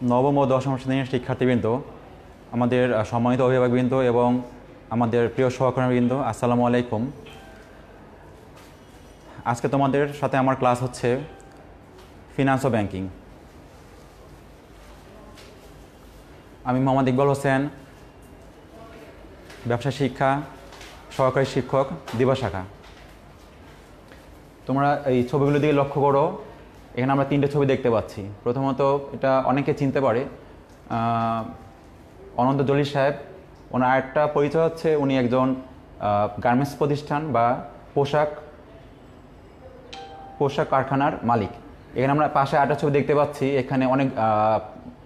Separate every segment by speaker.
Speaker 1: নবম ও দশম শ্রেণীর শিক্ষার্থীবৃন্দ, আমাদের সম্মানিত অভিভাবকবৃন্দ এবং আমাদের প্রিয় সহকর্মীবৃন্দ, আসসালামু আলাইকুম। আজকে তোমাদের সাথে আমার ক্লাস হচ্ছে ফিনান্স ও ব্যাংকিং। আমি মোহাম্মদ ইকবাল হোসেন, ব্যবসা শিক্ষা সহকারী শিক্ষক, দিবা শাখা। তোমরা এই ছবিগুলো দিকে লক্ষ্য করো। এখানে আমরা তিনটে ছবি দেখতে পাচ্ছি। প্রথমত এটা অনেকে চিনতে পারে, অনন্ত জলিল সাহেব। ওনার আরেকটা পরিচয় হচ্ছে উনি একজন গার্মেন্টস প্রতিষ্ঠান বা পোশাক কারখানার মালিক। এখানে আমরা পাশে আরেকটা ছবি দেখতে পাচ্ছি। এখানে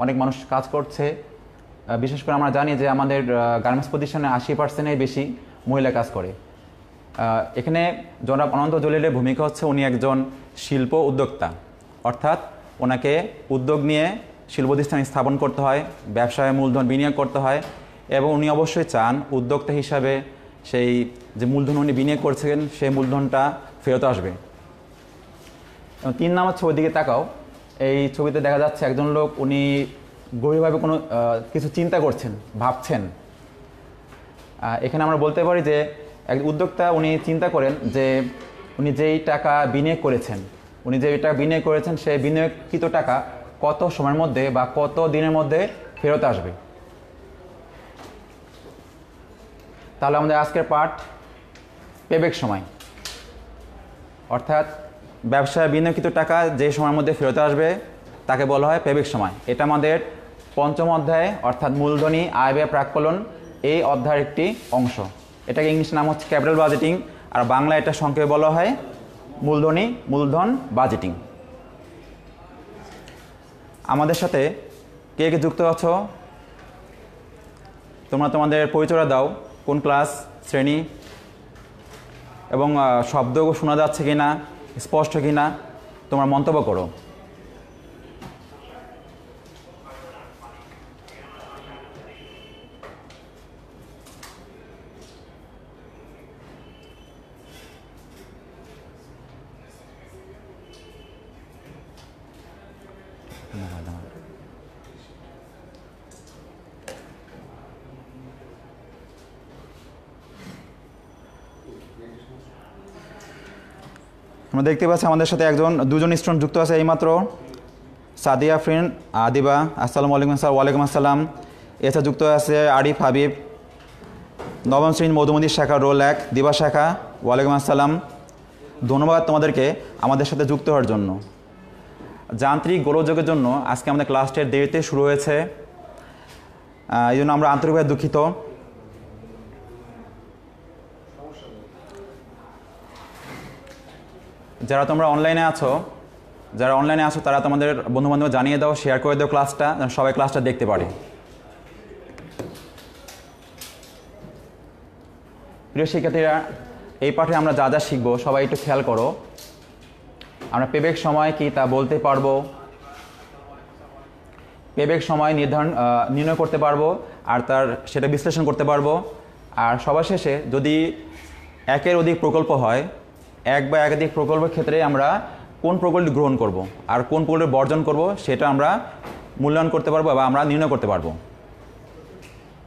Speaker 1: অনেক মানুষ কাজ করছে। বিশেষ করে আমরা জানি যে আমাদের গার্মেন্টস প্রতিষ্ঠানে 80%-এর বেশি মহিলা কাজ করে। এখানে জনাব অনন্ত জলিলের ভূমিকা হচ্ছে উনি একজন শিল্প উদ্যোক্তা, অর্থাৎ ওনাকে উদ্যোগ নিয়ে শিল্প প্রতিষ্ঠান স্থাপন করতে হয়, ব্যবসায় মূলধন বিনিয়োগ করতে হয় এবং উনি অবশ্যই চান উদ্যোক্তা হিসাবে সেই যে মূলধন উনি বিনিয়োগ করছেন সেই মূলধনটা ফেরত আসবে। 3 নম্বর ছবির দিকে তাকাও। এই ছবিতে দেখা যাচ্ছে একজন লোক, উনি গভীরভাবে কোনো কিছু চিন্তা করছেন, ভাবছেন। এখানে আমরা বলতে পারি যে এক উদ্যোক্তা উনি চিন্তা করেন যে উনি যেই টাকা বিনিয়োগ করেছেন সেই বিনিয়োগকৃত টাকা কত সময়ের মধ্যে বা কত দিনের মধ্যে ফেরত আসবে। তাহলে আমাদের আজকের পাঠ পেব্যাক সময়, অর্থাৎ ব্যবসায় বিনিয়োগকৃত টাকা যে সময়ের মধ্যে ফেরত আসবে তাকে বলা হয় পেব্যাক সময়। এটা আমাদের 5ম অধ্যায়, অর্থাৎ মূলধনী আয় ব্যয় প্রাক্কলন, এই অধ্যায়ের একটি অংশ। এটাকে ইংলিশ নাম হচ্ছে ক্যাপিটাল বাজেটিং, আর বাংলা এটা সংক্ষেপে বলা হয় মূলধন বাজেটিং। আমাদের সাথে কে কে যুক্ত আছো? তোমরা তোমাদের পরিচয় দাও, কোন ক্লাস, শ্রেণী এবং শব্দ শোনা যাচ্ছে কিনা, স্পষ্ট কিনা তোমরা মন্তব্য করো। আমরা দেখতে পাচ্ছি আমাদের সাথে দুজন স্টুডেন্ট যুক্ত আছে এইমাত্র। সাদিয়া ফ্রেন্ড, আদিবা, আসসালামু আলাইকুম স্যার। ওয়ালাইকুম আসসালাম। এছাড়া যুক্ত আছে আরিফ হাবিব, 9ম শ্রেণী মধুমতি শাখা, রোল 1, দিবা শাখা। ওয়ালাইকুম আসসালাম। ধন্যবাদ তোমাদেরকে আমাদের সাথে যুক্ত হওয়ার জন্য। যান্ত্রিক গোলযোগের জন্য আজকে আমাদের ক্লাসটির দেরিতে শুরু হয়েছে, এই জন্য আমরা আন্তরিকভাবে দুঃখিত। যারা অনলাইনে আছো তারা তোমাদের বন্ধুবান্ধব জানিয়ে দাও, শেয়ার করে দাও ক্লাসটা, যেন সবাই ক্লাসটা দেখতে পারে। প্রিয় শিক্ষার্থীরা, এই পাঠে আমরা যা যা শিখবো সবাই একটু খেয়াল করো। আমরা পেব্যাক সময় কি তা বলতে পারবো, পেব্যাক সময় নির্ণয় করতে পারবো আর সেটা বিশ্লেষণ করতে পারবো। আর সবার শেষে যদি একের অধিক প্রকল্প হয়, এক বা একাধিক প্রকল্পের ক্ষেত্রে আমরা কোন প্রকল্পটি গ্রহণ করব আর কোন প্রকল্পটি বর্জন করব সেটা আমরা মূল্যায়ন করতে পারবো বা আমরা নির্ণয় করতে পারবো।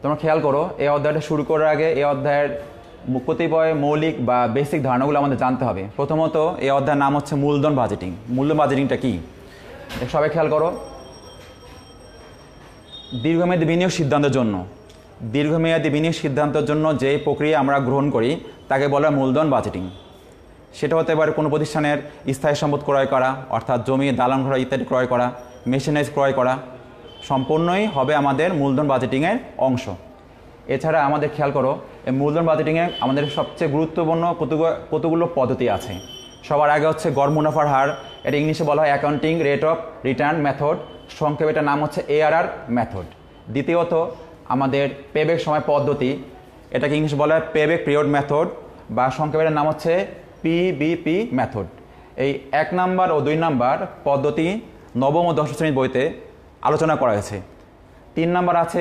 Speaker 1: তোমরা খেয়াল করো, এই অধ্যায়টা শুরু করার আগে এই অধ্যায়ের কতিপয় মৌলিক বা বেসিক ধারণাগুলো আমাদের জানতে হবে। প্রথমত, এই অধ্যায়ের নাম হচ্ছে মূলধন বাজেটিং। মূলধন বাজেটিংটা কি সবাই খেয়াল করো। দীর্ঘমেয়াদী বিনিয়োগ সিদ্ধান্তের জন্য যে প্রক্রিয়া আমরা গ্রহণ করি তাকে বলা হয় মূলধন বাজেটিং। সেটা হতে পারে কোনো প্রতিষ্ঠানের স্থায়ী সম্পদ ক্রয় করা, অর্থাৎ জমি, দালান ঘর ইত্যাদি ক্রয় করা, মেশিনারিজ ক্রয় করা, সম্পূর্ণই হবে আমাদের মূলধন বাজেটিংয়ের অংশ। এছাড়া আমাদের খেয়াল করো, এই মূলধন বাজেটিংয়ে আমাদের সবচেয়ে গুরুত্বপূর্ণ কতগুলো পদ্ধতি আছে। সবার আগে হচ্ছে গড় মুনাফার হার, এটা ইংলিশে বলা হয় accounting rate of return method, সংক্ষেপে এটার নাম হচ্ছে ARR মেথড। দ্বিতীয়ত আমাদের পেব্যাক সময় পদ্ধতি, এটাকে ইংলিশে বলা হয় পেব্যাক পিরিয়ড মেথড বা সংক্ষেপে এটার নাম হচ্ছে PBP মেথড। এই 1 নাম্বার ও 2 নাম্বার পদ্ধতি 9ম ও 10ম শ্রেণীর বইতে আলোচনা করা হয়েছে। 3 নাম্বার আছে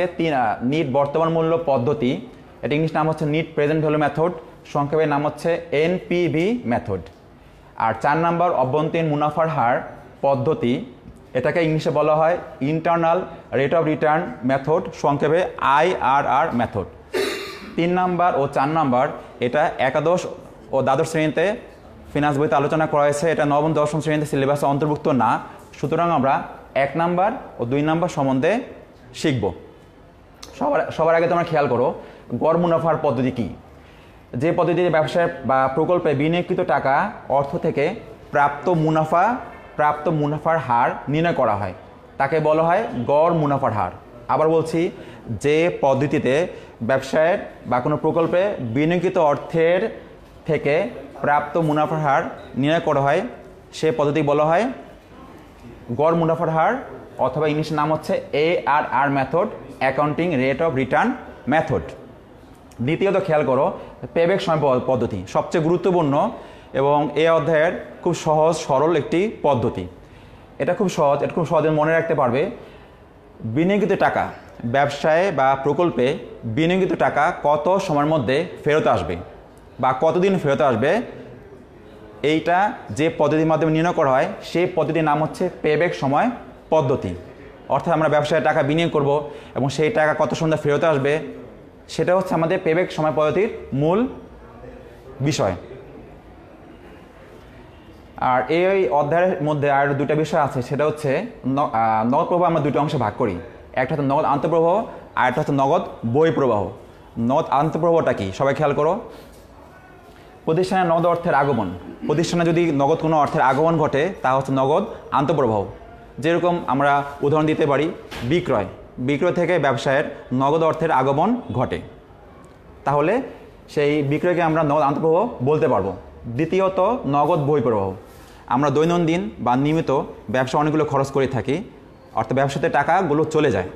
Speaker 1: নিট বর্তমান মূল্য পদ্ধতি, এটা ইংলিশ নাম হচ্ছে নিট প্রেজেন্ট ভ্যালু মেথড, সংক্ষেপে নাম হচ্ছে NPV মেথড। আর 4 নাম্বার অভ্যন্তরীণ মুনাফার হার পদ্ধতি, এটাকে ইংলিশে বলা হয় internal rate of return method, সংক্ষেপে IRR মেথড। 3 নাম্বার ও 4 নাম্বার এটা একাদশ ও দ্বাদশ শ্রেণীতে ফিনান্স বইতে আলোচনা করা হয়েছে, এটা নবম দশম শ্রেণীতে সিলেবাসে অন্তর্ভুক্ত না। সুতরাং আমরা 1 নাম্বার ও 2 নাম্বার সম্বন্ধে শিখব। সবার আগে তোমরা খেয়াল করো গড় মুনাফার পদ্ধতি কি। যে পদ্ধতিতে ব্যবসায় বা প্রকল্পে বিনিয়োগকৃত টাকা অর্থ থেকে প্রাপ্ত মুনাফার হার নির্ণয় করা হয় তাকে বলা হয় গড় মুনাফার হার। আবার বলছি, যে পদ্ধতিতে ব্যবসায়ের বা কোনো প্রকল্পে বিনিয়োগকৃত অর্থের থেকে প্রাপ্ত মুনাফার হার নির্ণয় করা হয় সে পদ্ধতি বলা হয় গড় মুনাফার হার, অথবা ইংলিশের নাম হচ্ছে ARR method, accounting rate of return method. দ্বিতীয়ত খেয়াল করো পেব্যাক সময় পদ্ধতি, সবচেয়ে গুরুত্বপূর্ণ এবং এই অধ্যায়ের খুব সহজ সরল একটি পদ্ধতি। এটা খুব সহজে মনে রাখতে পারবে। বিনিয়োগিত টাকা, ব্যবসায় বা প্রকল্পে বিনিয়োগিত টাকা কত সময়ের মধ্যে ফেরত আসবে বা কতদিন ফেরত আসবে, এইটা যে পদ্ধতির মাধ্যমে নির্ণয় করা হয় সেই পদ্ধতির নাম হচ্ছে পেব্যাক সময় পদ্ধতি। অর্থাৎ আমরা ব্যবসায় টাকা বিনিয়োগ করব এবং সেই টাকা কত সময় ফেরত আসবে, সেটা হচ্ছে আমাদের পেব্যাক সময় পদ্ধতির মূল বিষয়। আর এই অধ্যায়ের মধ্যে আর দুটা বিষয় আছে, সেটা হচ্ছে নগদ প্রবাহ আমরা দুটো অংশে ভাগ করি। একটা হচ্ছে নগদ আন্তঃপ্রবাহ আর একটা হচ্ছে নগদ বহিঃপ্রবাহ। নগদ আন্তঃপ্রবাহটা কি সবাই খেয়াল করো। প্রতিষ্ঠানে নগদ অর্থের আগমন, প্রতিষ্ঠানে যদি নগদ কোনো অর্থের আগমন ঘটে তা হচ্ছে নগদ আন্তঃপ্রবাহ। যেরকম আমরা উদাহরণ দিতে পারি বিক্রয় থেকে ব্যবসায়ের নগদ অর্থের আগমন ঘটে, তাহলে সেই বিক্রয়কে আমরা নগদ আন্তঃপ্রবাহ বলতে পারবো। দ্বিতীয়ত নগদ বহিঃপ্রবাহ, আমরা দৈনন্দিন বা নিয়মিত ব্যবসা অনেকগুলো খরচ করে থাকি, অর্থাৎ ব্যবসাতে টাকাগুলো চলে যায়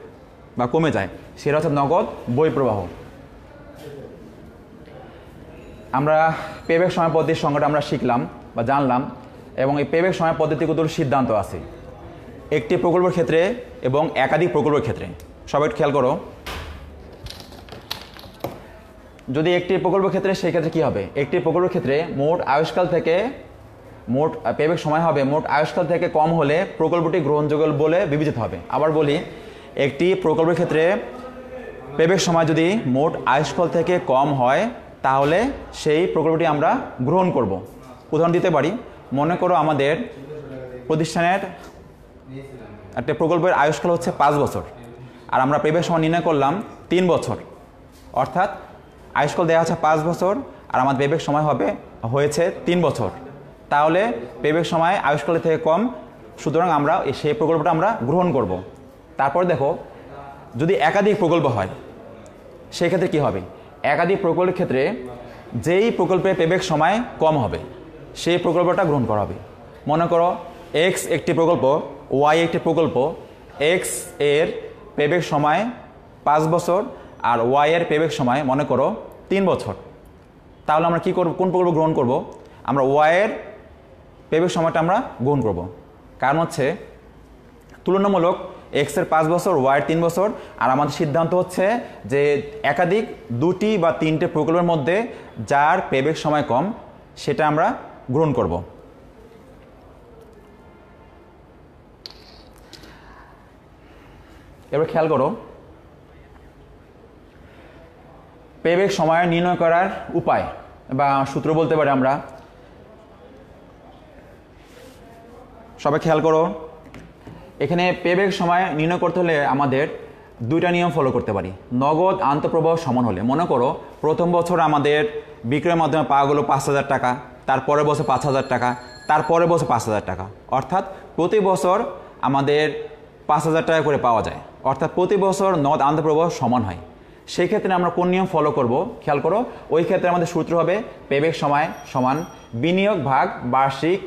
Speaker 1: বা কমে যায়, সেটা হচ্ছে নগদ বহিঃপ্রবাহ। আমরা পেব্যাক সময় পদ্ধতির সংজ্ঞাটা আমরা শিখলাম বা জানলাম, এবং এই পেব্যাক সময় পদ্ধতিগুলোর সিদ্ধান্ত আছে একটি প্রকল্পের ক্ষেত্রে এবং একাধিক প্রকল্পের ক্ষেত্রে। সবাই খেয়াল করো, যদি একটি প্রকল্পের ক্ষেত্রে সেই ক্ষেত্রে কী হবে, একটি প্রকল্পের ক্ষেত্রে মোট আয়ুষ্কাল থেকে পেব্যাক সময় হবে মোট আয়ুষ্কাল থেকে কম হলে প্রকল্পটি গ্রহণযোগ্য বলে বিবেচিত হবে। আবার বলি, একটি প্রকল্পের ক্ষেত্রে পেব্যাক সময় যদি মোট আয়ুষ্কাল থেকে কম হয় তাহলে সেই প্রকল্পটি আমরা গ্রহণ করব। উদাহরণ দিতে পারি, মনে করো আমাদের প্রতিষ্ঠানের একটা প্রকল্পের আয়ুষ্কাল হচ্ছে 5 বছর আর আমরা পেব্যাক সময় নির্ণয় করলাম 3 বছর, অর্থাৎ আয়ুষ্কাল দেওয়া আছে 5 বছর আর আমাদের পেব্যাক সময় হয়েছে 3 বছর, তাহলে পেব্যাক সময় আয়ুষ্কালের থেকে কম, সুতরাং আমরা সেই প্রকল্পটা আমরা গ্রহণ করব। তারপর দেখো, যদি একাধিক প্রকল্প হয় সেক্ষেত্রে কী হবে, একাধিক প্রকল্পের ক্ষেত্রে যেই প্রকল্পে পেব্যাক সময় কম হবে সেই প্রকল্পটা গ্রহণ করা হবে। মনে করো এক্স একটি প্রকল্প, ওয়াই একটি প্রকল্প, এক্স এর পেব্যাক সময় 5 বছর আর ওয়াই এর পেব্যাক সময় মনে করো 3 বছর, তাহলে আমরা কী করব, কোন প্রকল্প গ্রহণ করব, আমরা ওয়াই এর পেব্যাক সময়টা আমরা গ্রহণ করব। কারণ হচ্ছে তুলনামূলক এক্সের 5 বছর, ওয়াইয়ের 3 বছর, আর আমাদের সিদ্ধান্ত হচ্ছে যে একাধিক 2টি বা 3টে প্রকল্পের মধ্যে যার পেব্যাক সময় কম সেটা আমরা গ্রহণ করব। এবার খেয়াল করো, পেব্যাক সময় নির্ণয় করার উপায় বা সূত্র বলতে পারি আমরা। সবাই খেয়াল করো, এখানে পেব্যাক সময় নির্ণয় করতে হলে আমাদের 2টা নিয়ম ফলো করতে পারি। নগদ আন্তঃপ্রবাহ সমান হলে, মনে করো প্রথম বছর আমাদের বিক্রয়ের মাধ্যমে পাওয়া গেলো 5,000 টাকা, তারপরের বছর 5,000 টাকা, তারপরের বছর 5,000 টাকা, অর্থাৎ প্রতি বছর আমাদের 5,000 টাকা করে পাওয়া যায়, অর্থাৎ প্রতি বছর নগদ আন্তঃপ্রবাহ সমান হয়। সেই ক্ষেত্রে আমরা কোন নিয়ম ফলো করব, খেয়াল করো, ওই ক্ষেত্রে আমাদের সূত্র হবে পেব্যাক সময় সমান বিনিয়োগ ভাগ বার্ষিক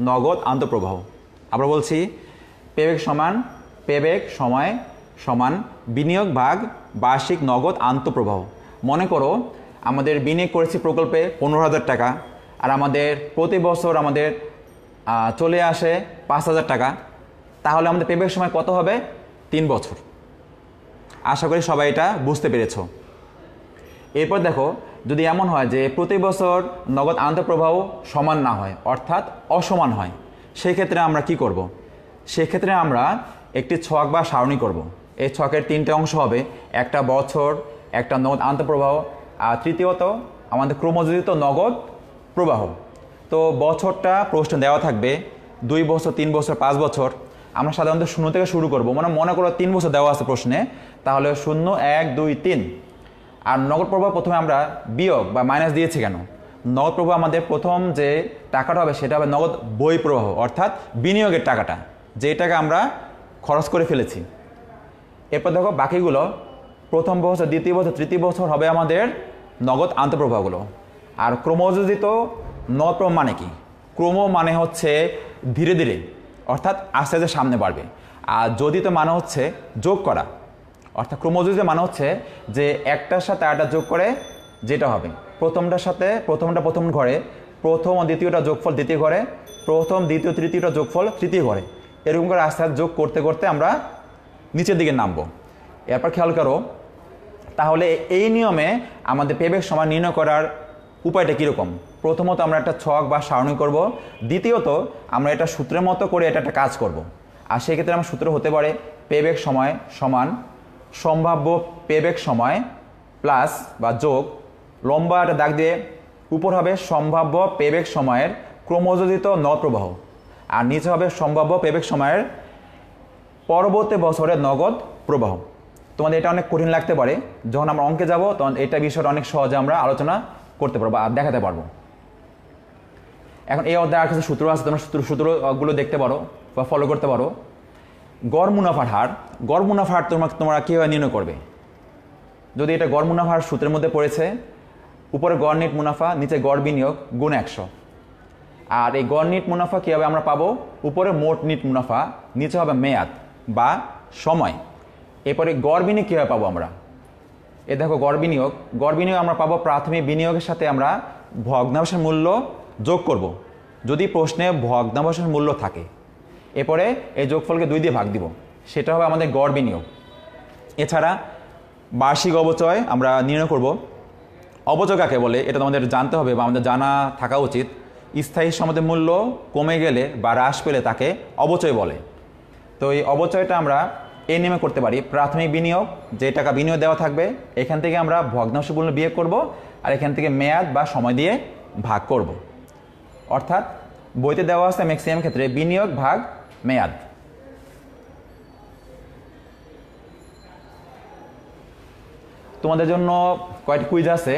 Speaker 1: নগদ আন্তঃপ্রবাহ। আবার বলছি, পেব্যাক সময় সমান বিনিয়োগ ভাগ বার্ষিক নগদ আন্তঃপ্রবাহ। মনে করো আমাদের বিনিয়োগ করেছি প্রকল্পে 15,000 টাকা আর আমাদের প্রতি বছর আমাদের চলে আসে 5,000 টাকা, তাহলে আমাদের পেব্যাক সময় কত হবে, 3 বছর। আশা করি সবাই এটা বুঝতে পেরেছ। এরপর দেখো, যদি এমন হয় যে প্রতি বছর নগদ আন্তঃপ্রবাহ সমান না হয়, অর্থাৎ অসমান হয়, সেই ক্ষেত্রে আমরা কি করব, সেক্ষেত্রে আমরা একটি ছক বা সারণী করব। এই ছকের 3টে অংশ হবে, একটা বছর, একটা নগদ আন্তঃপ্রবাহ, আর তৃতীয়ত আমাদের ক্রমযোজিত নগদ প্রবাহ। তো বছরটা প্রশ্নে দেওয়া থাকবে 2 বছর, 3 বছর, 5 বছর। আমরা সাধারণত 0 থেকে শুরু করব, মানে মনে করো 3 বছর দেওয়া আছে প্রশ্নে, তাহলে 0, 1, 2, 3। আর নগদ প্রবাহ প্রথমে আমরা বিয়োগ বা মাইনাস দিয়েছি কেন? নগদ প্রবাহ আমাদের প্রথম যে টাকাটা হবে সেটা হবে নগদ বই প্রবাহ, অর্থাৎ বিনিয়োগের টাকাটা, যে টাকা আমরা খরচ করে ফেলেছি। এরপর দেখো বাকিগুলো প্রথম বছর, দ্বিতীয় বছর, তৃতীয় বছর হবে আমাদের নগদ আন্তঃপ্রবাহগুলো। আর ক্রমযোজিত নগদ প্রবাহ মানে কি? ক্রম মানে হচ্ছে ধীরে ধীরে, অর্থাৎ আস্তে আস্তে সামনে বাড়বে। আর যোজিত মানে হচ্ছে যোগ করা, অর্থাৎ ক্রমযোজিত মানে হচ্ছে যে একটার সাথে আরেকটা যোগ করে যেটা হবে। প্রথমটার সাথে প্রথম ঘরে, প্রথম ও দ্বিতীয়টা যোগফল দ্বিতীয় ঘরে, প্রথম দ্বিতীয় তৃতীয়টা যোগফল তৃতীয় ঘরে, এরকম করে আস্তে আস্তে যোগ করতে করতে আমরা নিচের দিকে নামবো। এরপর খেয়াল করো, তাহলে এই নিয়মে আমাদের পেব্যাক সময় নির্ণয় করার উপায়টা কীরকম? প্রথমত আমরা একটা ছক বা সারণী করব, দ্বিতীয়ত আমরা এটা সূত্রের মতো করে এটা একটা কাজ করব। আর সেক্ষেত্রে আমার সূত্র হতে পারে পেব্যাক সময় সমান সম্ভাব্য পেব্যাক সময় প্লাস বা যোগ লম্বা একটা দাগ দিয়ে উপর হবে সম্ভাব্য পেব্যাক সময়ের ক্রমযোজিত নগদ প্রবাহ, আর নিচে হবে সম্ভাব্য পেব্যাক সময়ের পরবর্তী বছরের নগদ প্রবাহ। তোমাদের এটা অনেক কঠিন লাগতে পারে, যখন আমরা অঙ্কে যাব তখন এটা বিষয়টা অনেক সহজে আমরা আলোচনা করতে পারবো আর দেখাতে পারবো। এখন এই অধ্যায়ে আর কিছু সূত্র আছে, তোমরা সূত্রগুলো দেখতে পারো বা ফলো করতে পারো। গড় মুনাফার হার, তোমরা কীভাবে নির্ণয় করবে? যদি এটা গড় মুনাফার সূত্রের মধ্যে পড়েছে, উপরে গড় নিট মুনাফা, নিচে গড় বিনিয়োগ গুণ 100। আর এই গড় নিট মুনাফা কীভাবে আমরা পাবো? উপরে মোট নিট মুনাফা, নিচে হবে মেয়াদ বা সময়। এরপরে গড় বিনিয়োগ কীভাবে পাবো আমরা? এ দেখো গড় বিনিয়োগ আমরা পাবো প্রাথমিক বিনিয়োগের সাথে আমরা ভগ্নাংশের মূল্য যোগ করব, যদি প্রশ্নে ভগ্নাংশের মূল্য থাকে। এরপরে এই যোগফলকে 2 দিয়ে ভাগ দিব, সেটা হবে আমাদের গড় বিনিয়োগ। এছাড়া বার্ষিক অবচয় আমরা নির্ণয় করব। অবচয় কাকে বলে এটা তোমাদের জানতে হবে বা আমাদের জানা থাকা উচিত। স্থায়ী সম্পদের মূল্য কমে গেলে বা হ্রাস পেলে তাকে অবচয় বলে। তো এই অবচয়টা আমরা এই নিয়মে করতে পারি। প্রাথমিক বিনিয়োগ, যে টাকা বিনিয়োগ দেওয়া থাকবে, এখান থেকে আমরা ভগ্নাংশ মূল্য বিয়োগ করব, আর এখান থেকে মেয়াদ বা সময় দিয়ে ভাগ করব। অর্থাৎ বইতে দেওয়া আছে ম্যাক্সিমাম ক্ষেত্রে বিনিয়োগ ভাগ মেয়াদ। তোমাদের জন্য কয়েকটি কুইজ আছে,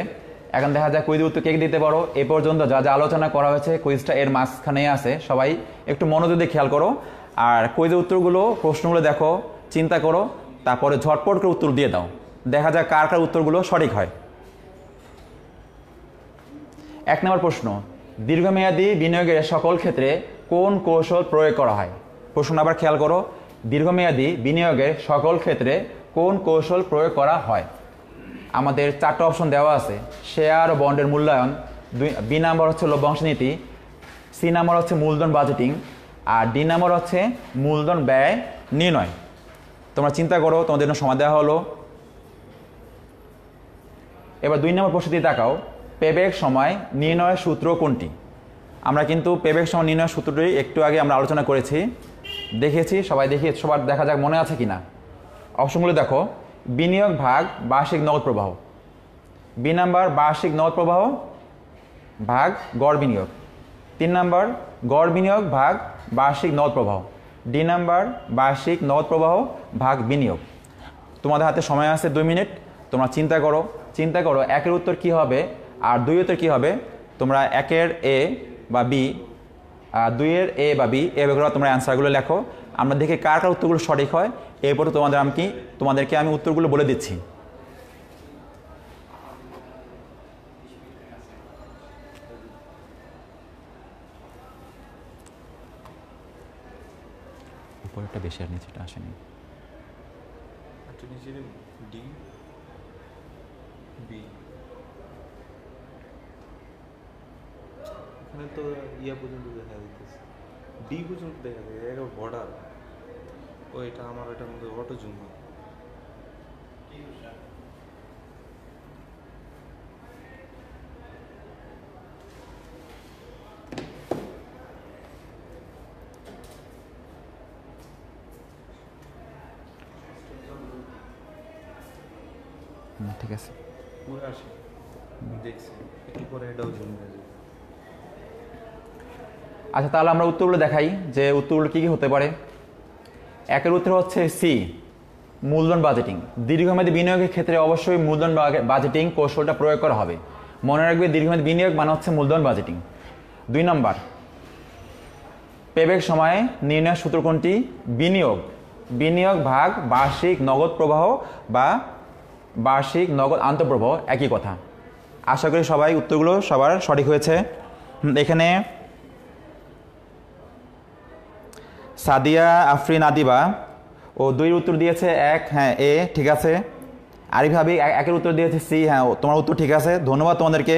Speaker 1: এখন দেখা যায় কুইজের উত্তর কে দিতে পারো। এ পর্যন্ত যা যা আলোচনা করা হয়েছে কুইজটা এর মাঝখানে আছে, সবাই একটু মনোযোগ দিয়ে খেয়াল করো। আর কুইজের উত্তরগুলো, প্রশ্নগুলো দেখো, চিন্তা করো, তারপরে ঝটপট করে উত্তর দিয়ে দাও, দেখা যায় কার কার উত্তরগুলো সঠিক হয়। 1 নম্বর প্রশ্ন, দীর্ঘমেয়াদী বিনিয়োগের সকল ক্ষেত্রে কোন কৌশল প্রয়োগ করা হয়? প্রশ্ন আবার খেয়াল করো, দীর্ঘমেয়াদী বিনিয়োগের সকল ক্ষেত্রে কোন কৌশল প্রয়োগ করা হয়? আমাদের 4টা অপশন দেওয়া আছে। শেয়ার ও বন্ডের মূল্যায়ন, বি নাম্বার হচ্ছে লভ্যাংশ নীতি, সি নাম্বার হচ্ছে মূলধন বাজেটিং, আর ডি নাম্বার হচ্ছে মূলধন ব্যয় নির্ণয়। তোমরা চিন্তা করো, তোমাদের জন্য সময় দেওয়া হলো। এবার 2 নম্বর প্রশ্ন দিয়ে তাকাও, পেব্যাক সময় নির্ণয়ের সূত্র কোনটি? আমরা কিন্তু পেব্যাক সময় নির্ণয়ের সূত্রটি একটু আগে আমরা আলোচনা করেছি, দেখেছি, সবার দেখা যাক মনে আছে কিনা। অপশনগুলো দেখো, বিনিয়োগ ভাগ বার্ষিক নগদ প্রবাহ, বি নাম্বার বার্ষিক নগদ প্রবাহ ভাগ গড় বিনিয়োগ, 3 নাম্বার গড় বিনিয়োগ ভাগ বার্ষিক নগদ প্রবাহ, ডি নাম্বার বার্ষিক নগদ প্রবাহ ভাগ বিনিয়োগ। তোমাদের হাতে সময় আছে 2 মিনিট, তোমরা চিন্তা করো 1-এর উত্তর কি হবে আর 2-এর উত্তর কি হবে। তোমরা 1-এর এ বা বি, 2-এর এ বা বি, এভাবে তোমরা অ্যান্সারগুলো লেখো। আমরা দেখি কার কার উত্তরগুলো সঠিক হয়, এরপরে তোমাদেরকে আমি উত্তরগুলো বলে দিচ্ছি। উপরেরটা বেশি আর নিচেটা আসেনি।
Speaker 2: ডি বি, এখানে তো ইয়া পর্যন্ত দেখা যাচ্ছে, ডি পর্যন্ত দেখা যায়, এটা বর্ডার। ও এটা আমার এটার মধ্যে অটো জুম হয়।
Speaker 1: ঠিক আছে।
Speaker 2: পুরো আসে দেখছি একটু পরে এটাও জমে যাবে।
Speaker 1: আচ্ছা, তাহলে আমরা উত্তরগুলো দেখাই যে উত্তরগুলো কী কী হতে পারে। একের উত্তর হচ্ছে সি, মূলধন বাজেটিং। দীর্ঘমেয়াদী বিনিয়োগের ক্ষেত্রে অবশ্যই মূলধন বাজেটিং কৌশলটা প্রয়োগ করা হবে। মনে রাখবে, দীর্ঘমেয়াদী বিনিয়োগ মানে হচ্ছে মূলধন বাজেটিং। 2 নম্বর, পেব্যাক সময়ে নির্ণয়ের সূত্র কোনটি? বিনিয়োগ ভাগ বার্ষিক নগদ প্রবাহ বা বার্ষিক নগদ আন্তঃপ্রবাহ, একই কথা। আশা করি সবাই উত্তরগুলো সবার সঠিক হয়েছে। এখানে সাদিয়া আফরিন আদিবা ও 2 উত্তর দিয়েছে 1, হ্যাঁ এ ঠিক আছে। আরিফ হাবিব 1-এর উত্তর দিয়েছে সি, হ্যাঁ তোমার উত্তর ঠিক আছে। ধন্যবাদ তোমাদেরকে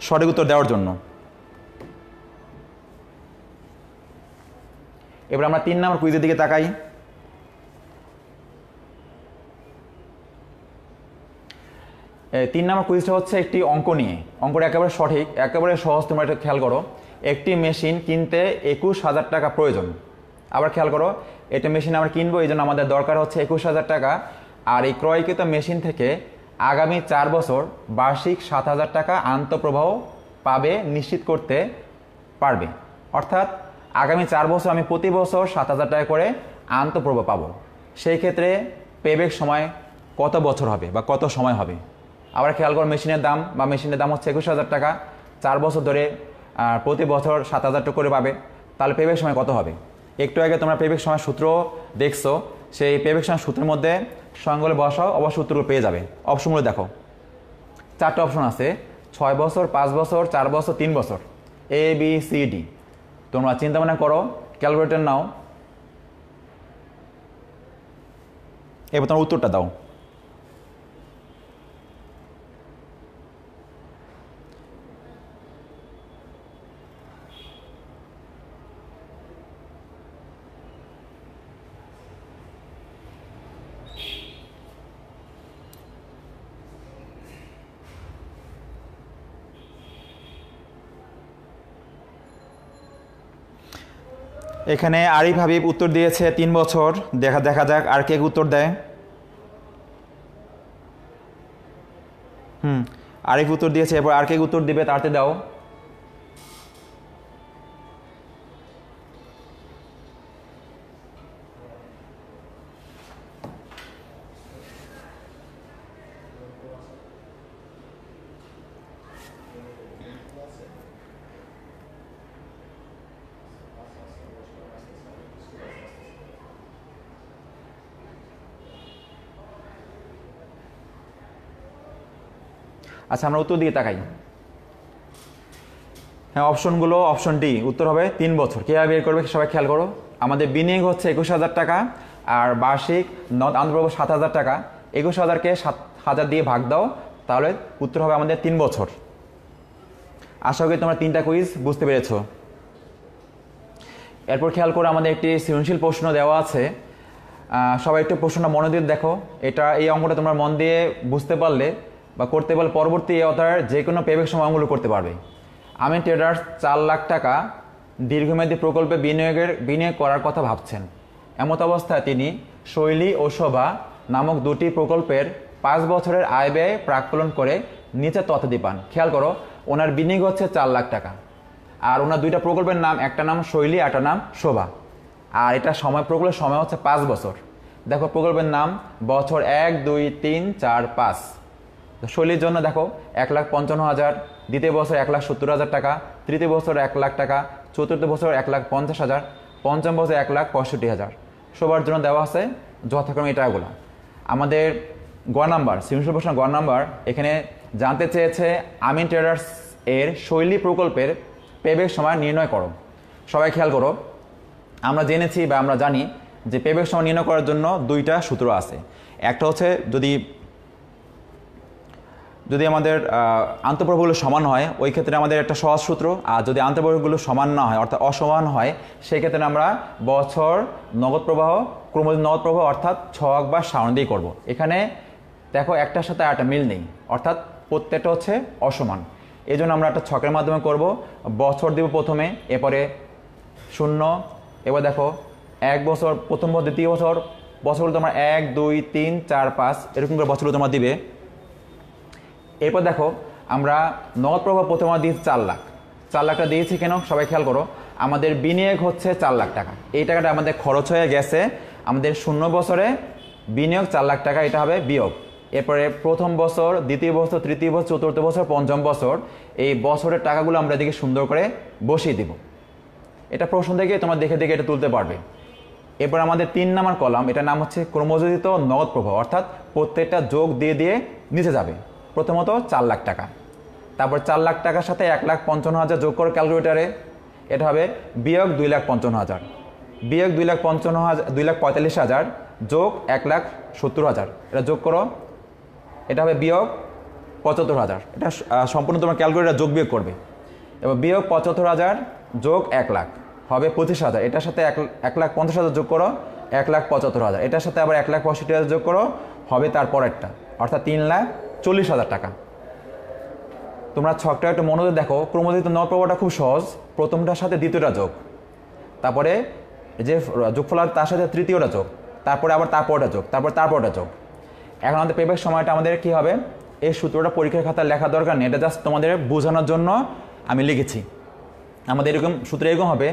Speaker 1: সঠিক উত্তর দেওয়ার জন্য। এবার আমরা 3 নম্বর কুইজের দিকে তাকাই। তিন নম্বর কুইজটা হচ্ছে একটি অঙ্ক নিয়ে। অঙ্কটা একেবারে সঠিক, একেবারে সহজ। তোমরা এটা খেয়াল করো। একটি মেশিন কিনতে 21,000 টাকা প্রয়োজন। আবার খেয়াল করো, এটা মেশিন আমরা কিনবো, এই জন্য আমাদের দরকার হচ্ছে 21,000 টাকা। আর এই ক্রয়কৃত মেশিন থেকে আগামী 4 বছর বার্ষিক 7,000 টাকা আন্তঃপ্রবাহ পাবে নিশ্চিত করতে পারবে। অর্থাৎ আগামী 4 বছর আমি প্রতি বছর 7,000 টাকা করে আন্তঃপ্রবাহ পাবো। সেই ক্ষেত্রে পেব্যাক সময় কত বছর হবে বা কত সময় হবে? আবার খেয়াল করো, মেশিনের দাম হচ্ছে 21,000 টাকা, 4 বছর ধরে প্রতি বছর 7,000 টাকা করে পাবে। তাহলে পেব্যাক সময় কত হবে? একটু আগে তোমরা পেব্যাক সময় সূত্র দেখছো, সেই পেব্যাক সময় সূত্রের মধ্যে সঙ্গে বসাও, অবশ্যই উত্তরগুলো পেয়ে যাবে। অপশনগুলো দেখো, 4টা অপশন আছে, 6 বছর, 5 বছর, 4 বছর, 3 বছর, ABCD। তোমরা চিন্তা ভাবনা করো, ক্যালকুলেটর নাও, এবার তোমার উত্তরটা দাও। এখানে আরিফ হাবিব উত্তর দিয়েছে 3 বছর। দেখা যাক আর কে উত্তর দেয়। আরিফ উত্তর দিয়েছে, এরপর আর কে উত্তর দিবে তাড়াতাড়ি দাও। আচ্ছা, আমরা উত্তর দিকে তাকাই। হ্যাঁ, অপশনগুলো, অপশন ডি উত্তর হবে 3 বছর। কীভাবে বের করবে সবাই খেয়াল করো। আমাদের বিনিয়োগ হচ্ছে 21,000 টাকা আর বার্ষিক নগদ আন্তঃপ্রবাহ 7,000 টাকা। 21,000কে 7,000 দিয়ে ভাগ দাও, তাহলে উত্তর হবে আমাদের 3 বছর। আশা করি তোমরা 3টা কুইজ বুঝতে পেরেছো। এরপর খেয়াল করে আমাদের একটি সৃজনশীল প্রশ্ন দেওয়া আছে। সবাই একটু প্রশ্নটা মনে দিয়ে দেখো। এই অঙ্কটা তোমরা মন দিয়ে বুঝতে পারলে বা করতে পারলে পরবর্তী অধ্যায়ের যে কোনো পেব্যাক সময় অঙ্কগুলো করতে পারবে। আমিন ট্রেডার্স 4 লাখ টাকা দীর্ঘমেয়াদী প্রকল্পে বিনিয়োগ করার কথা ভাবছেন। এমত অবস্থায় তিনি শৈলী ও শোভা নামক 2টি প্রকল্পের 5 বছরের আয় ব্যয় প্রাক্কলন করে নিচে তথ্যাদি পান। খেয়াল করো, ওনার বিনিয়োগ হচ্ছে 4 লাখ টাকা আর ওনার 2টা প্রকল্পের নাম, একটা নাম শৈলী, একটা নাম শোভা। আর এটা প্রকল্পের সময় হচ্ছে 5 বছর। দেখো প্রকল্পের নাম, বছর 1, 2, 3, 4, 5। শৈলীর জন্য দেখো 1,55,000, দ্বিতীয় বছর 1,70,000 টাকা, তৃতীয় বছর 1 লাখ টাকা, চতুর্থ বছর 1,50,000, পঞ্চম বছর 1,65,000। সবার জন্য দেওয়া আছে যথাক্রমে এই টাকাগুলো। আমাদের গ নাম্বার, সৃজনশীল প্রশ্ন গ নাম্বার, এখানে জানতে চেয়েছে আমিন ট্রেডার্স এর শৈলী প্রকল্পের পেব্যাক সময় নির্ণয় করো। সবাই খেয়াল করো, আমরা জেনেছি বা আমরা জানি যে পেব্যাক সময় নির্ণয় করার জন্য 2টা সূত্র আছে। একটা হচ্ছে যদি আমাদের আন্তঃপ্রবাহগুলো সমান হয়, ওই ক্ষেত্রে আমাদের একটা সহজ সূত্র। আর যদি আন্তঃপ্রবাহগুলো সমান না হয়, অর্থাৎ অসমান হয়, সেই ক্ষেত্রে আমরা বছর নগদ প্রবাহ, ক্রমশ নগদ প্রবাহ অর্থাৎ ছক বা সারণ দিয়ে করবো। এখানে দেখো একটার সাথে একটা মিল নেই, অর্থাৎ প্রত্যেকটা হচ্ছে অসমান। এই জন্য আমরা একটা ছকের মাধ্যমে করব। বছর দিব প্রথমে, এরপরে 0, এবার দেখো 1 বছর, প্রথম বছর, দ্বিতীয় বছরগুলো তোমরা 1, 2, 3, 4, 5 এরকম করে বছরগুলো তোমরা দিবে। এরপর দেখো আমরা নগদ প্রবাহ প্রথমে দিয়েছি 4 লাখ। 4 লাখটা দিয়েছি কেন সবাই খেয়াল করো, আমাদের বিনিয়োগ হচ্ছে 4 লাখ টাকা, এই টাকাটা আমাদের খরচ হয়ে গেছে, আমাদের 0 বছরে বিনিয়োগ 4 লাখ টাকা, এটা হবে বিয়োগ। এরপরে প্রথম বছর, দ্বিতীয় বছর, তৃতীয় বছর, চতুর্থ বছর, পঞ্চম বছর, এই বছরের টাকাগুলো আমরা এদিকে সুন্দর করে বসিয়ে দিব। এটা প্রশ্ন থেকে তোমরা দেখে দেখে এটা তুলতে পারবে। এরপর আমাদের 3 নম্বর কলাম, এটার নাম হচ্ছে ক্রমযোজিত নগদ প্রবাহ, অর্থাৎ প্রত্যেকটা যোগ দিয়ে দিয়ে নিচে যাবে। প্রথমত 4 লাখ টাকা, তারপর 4 লাখ টাকার সাথে 1,55,000 যোগ করো ক্যালকুলেটারে, এটা হবে বিয়োগ 2,55,000, বিয়োগ 2,45,000 যোগ 1,70,000, এটা যোগ করো, এটা হবে বিয়োগ 75,000। এটা সম্পূর্ণ তোমার ক্যালকুলেটার যোগ বিয়োগ করবে। এবার বিয়োগ 75,000 যোগ 1 লাখ হবে 25,000, এটার সাথে 1,50,000 যোগ করো 1,75,000, এটার সাথে আবার 1,65,000 যোগ করো, হবে তারপরেরটা, অর্থাৎ 3,40,000 টাকা। তোমরা ছকটা একটু মনোযোগ দেখো, ক্রমযোজিত নগদ প্রবাহটা খুব সহজ, প্রথমটার সাথে দ্বিতীয়টা যোগ, তারপরে যে যোগফল তার সাথে তৃতীয়টা যোগ, তারপরে আবার তারপরটা যোগ, তারপরটা যোগ। এখন আমাদের পেব্যাক সময়টা আমাদের কি হবে, এই সূত্রটা পরীক্ষার খাতায় লেখা দরকার নেই, এটা জাস্ট তোমাদের বোঝানোর জন্য আমি লিখেছি। আমাদের এরকম সূত্র এরকম হবে,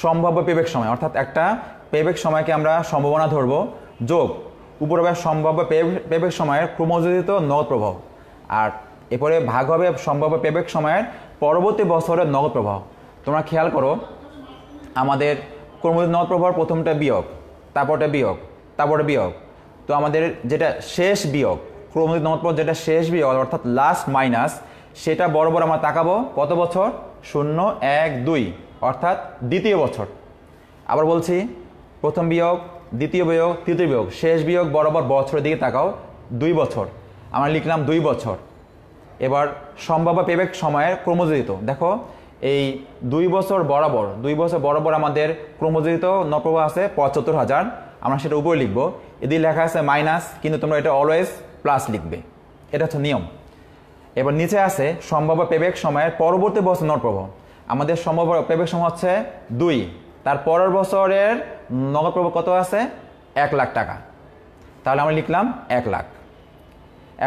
Speaker 1: সম্ভাব্য পেব্যাক সময়, অর্থাৎ একটা পেব্যাক সময়কে আমরা সম্ভাবনা ধরবো, যোগ উপর হবে সম্ভাব্য পেব্যাক সময়ের ক্রমযোজিত নগদ প্রবাহ, আর এরপরে ভাগ হবে সম্ভাব্য পেব্যাক সময়ের পরবর্তী বছরের নগদ প্রবাহ। তোমরা খেয়াল করো, আমাদের ক্রমযোজিত নগদ প্রবাহের প্রথমটা বিয়োগ, তারপরটা বিয়োগ, তারপরে বিয়োগ, তো আমাদের যেটা শেষ বিয়োগ, ক্রমযোজিত নগদ প্রবাহ যেটা শেষ বিয়োগ অর্থাৎ লাস্ট মাইনাস, সেটা বরাবর আমরা তাকাবো কত বছর, 0, 1, 2, অর্থাৎ দ্বিতীয় বছর। আবার বলছি, প্রথম বিয়োগ, দ্বিতীয় বিয়োগ, তৃতীয় বিয়োগ, শেষ বিয়োগ বরাবর বছরের দিকে তাকাও, 2 বছর, আমরা লিখলাম 2 বছর। এবার সম্ভাব্য পেব্যাক সময়ের ক্রমযোজিত, দেখো এই 2 বছর বরাবর আমাদের ক্রমযোজিত নগদ প্রবাহ আছে 75,000, আমরা সেটা উপরে লিখবো, এদিকে লেখা আছে মাইনাস, কিন্তু তোমরা এটা অলওয়েজ প্লাস লিখবে, এটা হচ্ছে নিয়ম। এবার নিচে আছে সম্ভাব্য পেব্যাক সময়ের পরবর্তী বছর নগদ প্রবাহ, আমাদের সম্ভাব্য পেব্যাক সময় হচ্ছে 2, তার পরের বছরের নগদ প্রবাহ কত আছে, 1 লাখ টাকা, তাহলে আমরা লিখলাম 1 লাখ।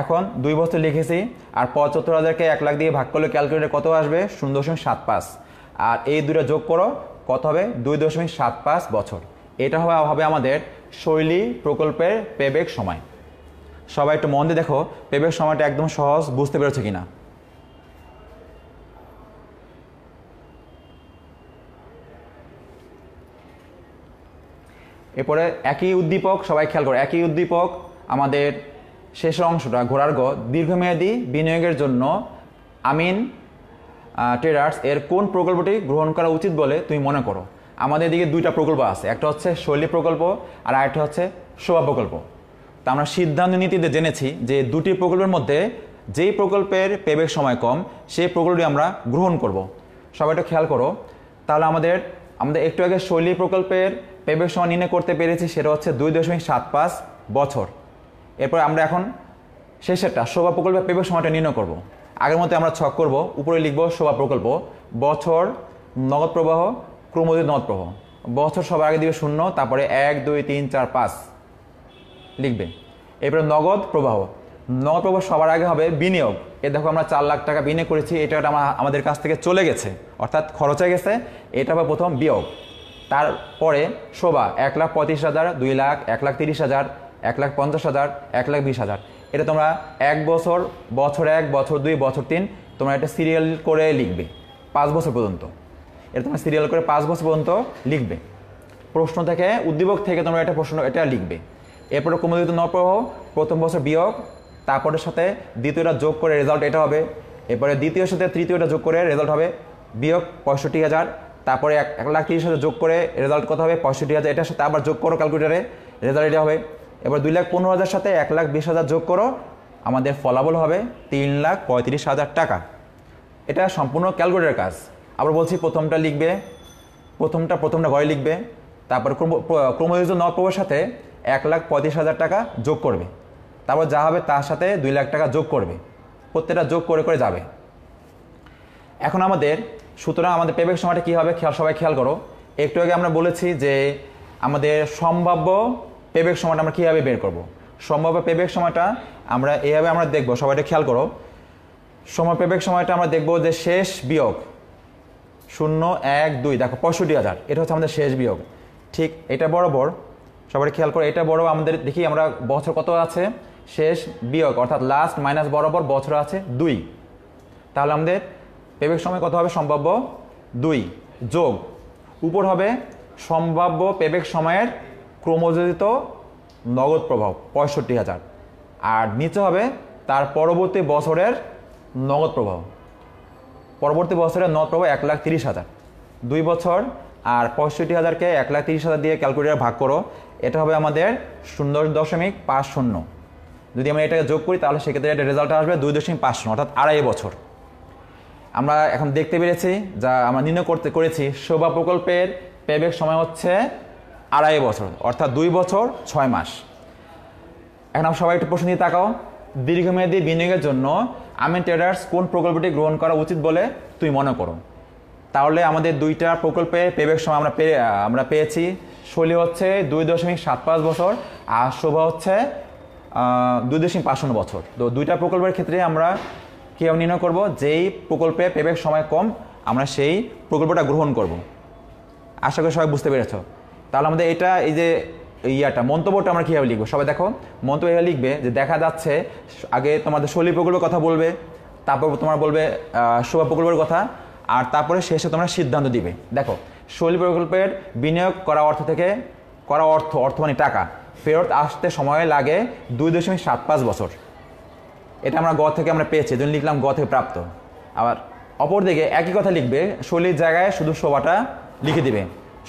Speaker 1: এখন 2 বছর লিখেছি, আর 75,000কে 1 লাখ দিয়ে ভাগ করলে ক্যালকুলেটর কত আসবে, 0.75, আর এই দুটো যোগ করো, কত হবে, 2.75 বছর। এটা হবে আমাদের শৈলী প্রকল্পের পেব্যাক সময়। সবাই একটু মন দিয়ে দেখো, পেব্যাক সময়টা একদম সহজ, বুঝতে পেরেছো কিনা। এরপরে একই উদ্দীপক, সবাই খেয়াল করো, একই উদ্দীপক আমাদের শেষের অংশটা, ঘোড়ার গ, দীর্ঘমেয়াদী বিনিয়োগের জন্য আমিন ট্রেডার্স এর কোন প্রকল্পটি গ্রহণ করা উচিত বলে তুমি মনে করো। আমাদের এদিকে 2টা প্রকল্প আছে, একটা হচ্ছে শৈলী প্রকল্প আর আরেকটা হচ্ছে শোভা প্রকল্প। তা আমরা সিদ্ধান্ত নীতিতে জেনেছি যে 2টি প্রকল্পের মধ্যে যেই প্রকল্পের পেব্যাক সময় কম, সেই প্রকল্পটি আমরা গ্রহণ করব। সবাই একটু খেয়াল করো, তাহলে আমাদের একটু আগে শৈলী প্রকল্পের পেব্যাক সময় নির্ণয় করতে পেরেছি, সেটা হচ্ছে 2.75 বছর। এরপর আমরা এখন শেষেরটা শোভা প্রকল্পের পেব্যাক সময়টা নির্ণয় করব। আগের মতো আমরা ছক করব, উপরে লিখব শোভা প্রকল্প, বছর, নগদ প্রবাহ, ক্রমযোজিত নগদ প্রবাহ। বছর সবার আগে দিবে 0, তারপরে 1, 2, 3, 4, 5 লিখবে। এরপরে নগদ প্রবাহ, নগদ প্রবাহ সবার আগে হবে বিনিয়োগ। দেখো আমরা 4 লাখ টাকা বিনিয়োগ করেছি, এটা আমাদের কাছ থেকে চলে গেছে, অর্থাৎ খরচ হয়ে গেছে, এটা হবে প্রথম বিয়োগ। তারপরে শোভা 1,35,000, 2 লাখ, 1,30,000, 1,50,000, 1,20,000। এটা তোমরা 1 বছর, বছর 1, বছর 2, বছর 3, তোমরা এটা সিরিয়াল করে লিখবে 5 বছর পর্যন্ত। এটা তোমরা সিরিয়াল করে 5 বছর পর্যন্ত লিখবে। প্রশ্ন থেকে, উদ্দীপক থেকে তোমরা এটা লিখবে। এরপরে ক্রমযোজিত নগদ প্রবাহ, প্রথম বছর বিয়োগ, তারপরের সাথে দ্বিতীয়টা যোগ করে রেজাল্ট এটা হবে। এরপরে দ্বিতীয়র সাথে তৃতীয়টা যোগ করে রেজাল্ট হবে বিয়োগ 65,000, তারপরে 1,30,000 যোগ করে রেজাল্ট কত হবে 65,000, এটার সাথে আবার যোগ করো ক্যালকুলেটারে, রেজাল্ট এটা হবে। এবার 2,15,000 সাথে 1,20,000 যোগ করো, আমাদের ফলাফল হবে 3,35,000 টাকা। এটা সম্পূর্ণ ক্যালকুলেটরের কাজ। আবার বলছি, প্রথমটা লিখবে, প্রথমটা ঘরে লিখবে, তারপর ক্রমযোজিত নগদ প্রবাহের সাথে 1,35,000 টাকা যোগ করবে, তারপর যা হবে তার সাথে 2 লাখ টাকা যোগ করবে, প্রত্যেকটা যোগ করে করে যাবে। এখন সুতরাং আমাদের পেব্যাক সময়টা কী হবে, সবাই খেয়াল করো। একটু আগে আমরা বলেছি যে আমাদের সম্ভাব্য পেব্যাক সময়টা আমরা কীভাবে বের করব। সম্ভাব্য পেব্যাক সময়টা আমরা এইভাবে দেখব, সবাইটা খেয়াল করো। সময় পেবেক সময়টা আমরা দেখব যে শেষ বিয়োগ 0 1 2 দেখো 65,000, এটা হচ্ছে আমাদের শেষ বিয়োগ। ঠিক এটা বরাবর সবাই খেয়াল করে, এটা বড় আমাদের দেখি আমরা বছর কত আছে, শেষ বিয়োগ অর্থাৎ লাস্ট মাইনাস বরাবর বছর আছে 2, তাহলে আমাদের পেবেক সময় কত হবে, সম্ভাব্য 2 যোগ উপর হবে সম্ভাব্য পেবেক সময়ের ক্রমযোজিত নগদ প্রভাব 65,000, আর নিচে হবে তার পরবর্তী বছরের নগদ প্রবাহ। পরবর্তী বছরের নগদ প্রবাহ 1,30,000, 2 বছর আর 65,000কে 1,30,000 দিয়ে ক্যালকুলেটর ভাগ করো, এটা হবে আমাদের 0.50। যদি আমরা এটাকে যোগ করি তাহলে সেক্ষেত্রে এটা রেজাল্ট আসবে 2.50, অর্থাৎ 2.5 বছর। আমরা এখন দেখতে পেরেছি যা আমরা নির্ণয় করেছি শোভা প্রকল্পের পেবেক সময় হচ্ছে 2.5 বছর, অর্থাৎ 2 বছর 6 মাস। এখন আমরা সবাই একটু প্রশ্ন দিয়ে তাকাও, দীর্ঘমেয়াদী বিনিয়োগের জন্য আমিন ট্রেডার্স কোন প্রকল্পটি গ্রহণ করা উচিত বলে তুমি মনে করো? তাহলে আমাদের দুইটা প্রকল্পে পেবেক সময় আমরা পেয়েছি। শৈলী হচ্ছে 2.75 বছর আর শোভা হচ্ছে 2.55 বছর। তো দুইটা প্রকল্পের ক্ষেত্রে আমরা কীভাবে নির্ণয় করব, যেই প্রকল্পে পেবেক সময় কম আমরা সেই প্রকল্পটা গ্রহণ করব। আশা করি সবাই বুঝতে পেরেছ। তাহলে আমাদের এটা এই যে মন্তব্যটা আমরা কীভাবে লিখবো, সবাই দেখো মন্তব্য লিখবে যে দেখা যাচ্ছে আগে তোমাদের শৈলী প্রকল্পের কথা বলবে, তারপর তোমার বলবে শোভা প্রকল্পের কথা, আর তারপরে শেষে তোমরা সিদ্ধান্ত দিবে। দেখো শৈলী প্রকল্পের বিনিয়োগ করা অর্থ থেকে অর্থ মানে টাকা ফেরত আসতে সময় লাগে 2.75 বছর। এটা আমরা গ থেকে আমরা পেয়েছি, যদি লিখলাম গ থেকে প্রাপ্ত। আবার অপরদিকে একই কথা লিখবে, শৈলীর জায়গায় শুধু শোভাটা লিখে দিবে,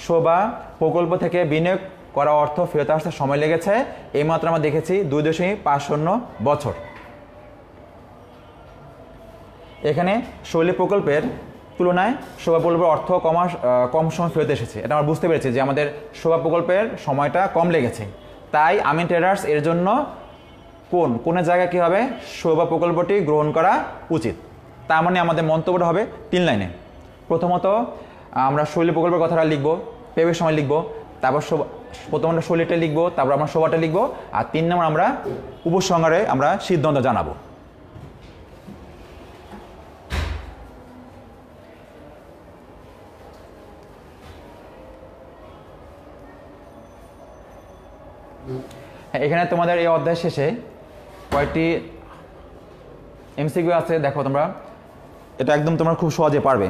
Speaker 1: শোভা প্রকল্প থেকে বিনিয়োগ করা অর্থ ফেরত আসতে সময় লেগেছে এইমাত্র আমরা দেখেছি 2.50 বছর। এখানে শৈলী প্রকল্পের তুলনায় শোভা প্রকল্পের অর্থ কম সময় ফেরত এসেছে, এটা আমরা বুঝতে পেরেছি যে আমাদের শোভা প্রকল্পের সময়টা কম লেগেছে। তাই আমিন ট্রেডার্স এর জন্য কোন জায়গায় কী হবে, শোভা প্রকল্পটি গ্রহণ করা উচিত। তার মানে আমাদের মন্তব্যটা হবে 3 লাইনে। প্রথমত আমরা শৈলী প্রকল্পের কথাটা লিখব, পেবেক সময় লিখব, তারপর প্রথম আমরা শৈলীটা লিখব, তারপর আমরা শোভাটা লিখব, আর 3 নম্বর আমরা উপসংহারে আমরা সিদ্ধান্ত জানাবো। এখানে তোমাদের এই অধ্যায় শেষে কয়েকটি এমসিকিউ আছে, দেখো তোমরা এটা একদম তোমরা খুব সহজে পারবে।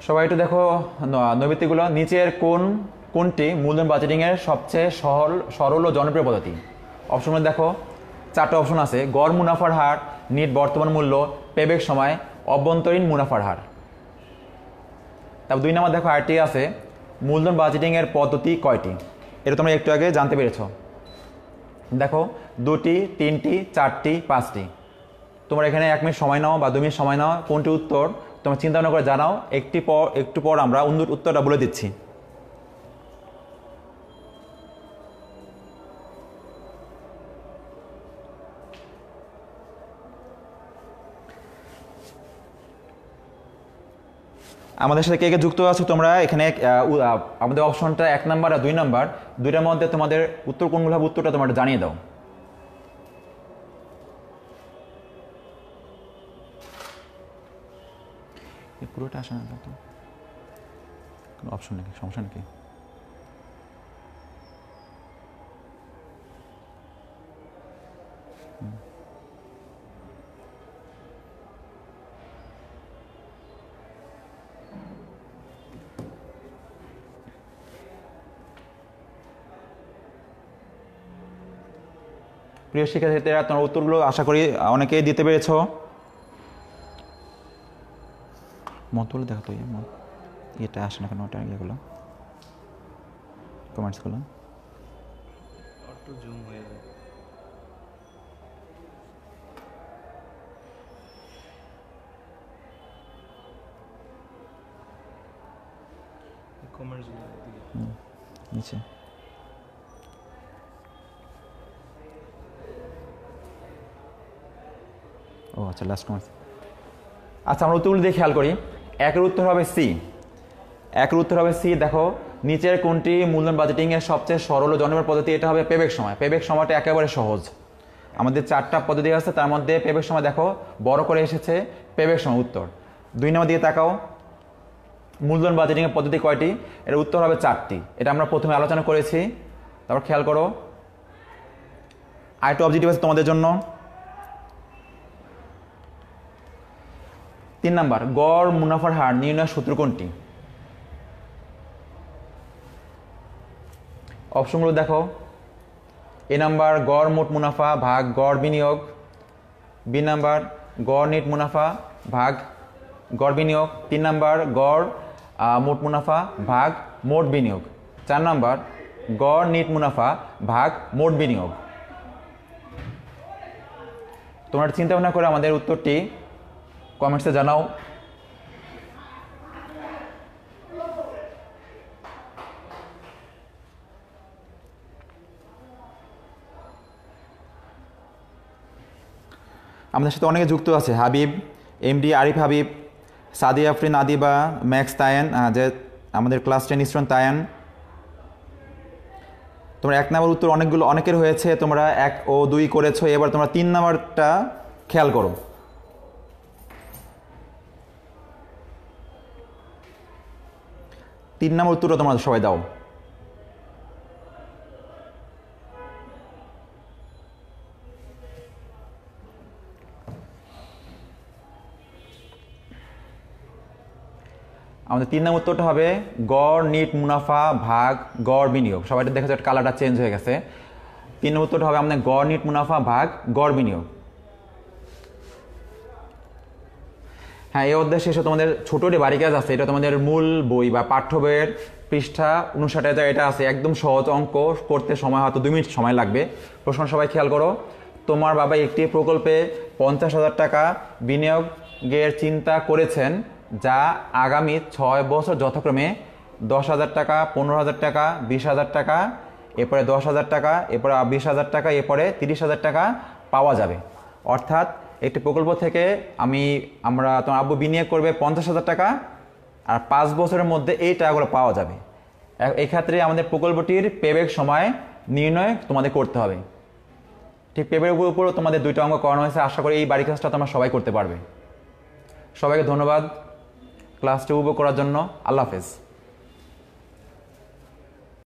Speaker 1: সবাই একটু দেখো নৈবিত্তিকগুলো, নিচের কোনটি মূলধন বাজেটিংয়ের সবচেয়ে সরল ও জনপ্রিয় পদ্ধতি? অপশনগুলো দেখো, 4টা অপশন আছে, গড় মুনাফার হার, নিট বর্তমান মূল্য, পেবেক সময়, অভ্যন্তরীণ মুনাফার হার। তারপর 2 নম্বর দেখো আরটি আছে, মূলধন বাজেটিংয়ের পদ্ধতি কয়টি? এটা তোমরা একটু আগে জানতে পেরেছ। দেখো 2টি, 3টি, 4টি, 5টি। তোমরা এখানে 1 মিনিট সময় নাও বা 2 মিনিট সময় নাও, কোনটি উত্তর তোমরা চিন্তা ভাবনা করে জানাও। একটু পর আমরা উত্তরটা বলে দিচ্ছি। আমাদের সাথে কে কে যুক্ত আছো তোমরা এখানে, আমাদের অপশনটা 1 নাম্বার আর 2 নাম্বার, দুইটার মধ্যে তোমাদের উত্তর কোনগুলো হবে উত্তরটা তোমরা জানিয়ে দাও। পুরোটা আসে না তো, কোনো অপশন নাকি, সমস্যা নাকি? প্রিয় শিক্ষার্থীরা, তোমার উত্তরগুলো আশা করি অনেকেই দিতে পেরেছ। মন্তব্য দেখো তো, এটা আসে না কেন, ওটা ইয়েগুলো কমেন্টসগুলো
Speaker 2: একটু জুম হয়ে যায়। কমেন্টসগুলো দিকে
Speaker 1: নিচে। ও আচ্ছা, লাস্ট কমেন্ট। আচ্ছা, আমরা উত্তরগুলো দিয়ে খেয়াল করি। একের উত্তর হবে সি। একের উত্তর হবে সি। দেখো, নিচের কোনটি মূলধন বাজেটিং এর সবচেয়ে সরল ও জনপ্রিয় পদ্ধতি? এটা হবে পেবেক সময়। পেবেক সময়টা একেবারে সহজ। আমাদের 4টা পদ্ধতি আছে, তার মধ্যে পেবেক সময় দেখো বড় করে এসেছে, পেবেক সময় উত্তর। 2 নম্বর দিকে তাকাও, মূলধন বাজেটিং এর পদ্ধতি কয়টি? এর উত্তর হবে 4টি। এটা আমরা প্রথমে আলোচনা করেছি। তারপর খেয়াল করো, আরেকটা অবজেক্টিভ আছে তোমাদের জন্য। 3 নাম্বার, গড় মুনাফার হার নির্ণয় সূত্র কোনটি? অপশনগুলো দেখো। এ নাম্বার, গড় মোট মুনাফা ভাগ গড় বিনিয়োগ। বি নাম্বার, গড় নেট মুনাফা ভাগ গড় বিনিয়োগ। 3 নাম্বার, গড় মোট মুনাফা ভাগ মোট বিনিয়োগ। 4 নাম্বার, গড় নেট মুনাফা ভাগ মোট বিনিয়োগ। তোমরা চিন্তা ভাবনা করে আমাদের উত্তরটি কমেন্টসে জানাও। আমাদের সাথে অনেকে যুক্ত আছে, হাবিব, এমডি আরিফ হাবিব, সাদি আফরিন আদিবা, ম্যাক্স তায়ান, যে আমাদের ক্লাস 10 স্টুডেন্ট তায়ান। তোমরা 1 নম্বর উত্তর অনেকের হয়েছে, তোমরা 1 ও 2 করেছো। এবার তোমরা 3 নম্বরটা খেয়াল করো। তিন নম্বর উত্তরটা তোমরা সবাই দাও। আমাদের 3 নম্বর উত্তরটা হবে গড় নিট মুনাফা ভাগ গড় বিনিয়োগ। সবাইটা দেখা যায় কালারটা চেঞ্জ হয়ে গেছে। 3 নম্বর উত্তরটা হবে আমাদের গড় নিট মুনাফা ভাগ গড় বিনিয়োগ। হ্যাঁ, এই অধ্যায় শেষে তোমাদের ছোট একটি বাড়ি কাজ আছে। এটা তোমাদের মূল বই বা পাঠ্য বইয়ের পৃষ্ঠা 59 এটা আছে। একদম সহজ অঙ্ক, করতে সময় হয়তো 2 মিনিট সময় লাগবে। প্রশ্ন সবাই খেয়াল করো। তোমার বাবা একটি প্রকল্পে 50,000 টাকা বিনিয়োগের চিন্তা করেছেন, যা আগামী 6 বছর যথাক্রমে 10,000 টাকা, 15,000 টাকা, 20,000 টাকা, এরপরে 10,000 টাকা, এরপরে 20,000 টাকা, এরপরে 30,000 টাকা পাওয়া যাবে। অর্থাৎ একটি প্রকল্প থেকে তোমার আব্বু বিনিয়োগ করবে 50,000 টাকা, আর 5 বছরের মধ্যে এই টাকাগুলো পাওয়া যাবে। এই ক্ষেত্রে আমাদের প্রকল্পটির পেব্যাক সময় নির্ণয় তোমাদের করতে হবে। ঠিক পেব্যাকের উপরও তোমাদের 2টা অঙ্ক করানো হয়েছে। আশা করি এই বাড়ি কাজটা তোমরা সবাই করতে পারবে। সবাইকে ধন্যবাদ ক্লাসটি উপভোগ করার জন্য। আল্লাহ হাফেজ।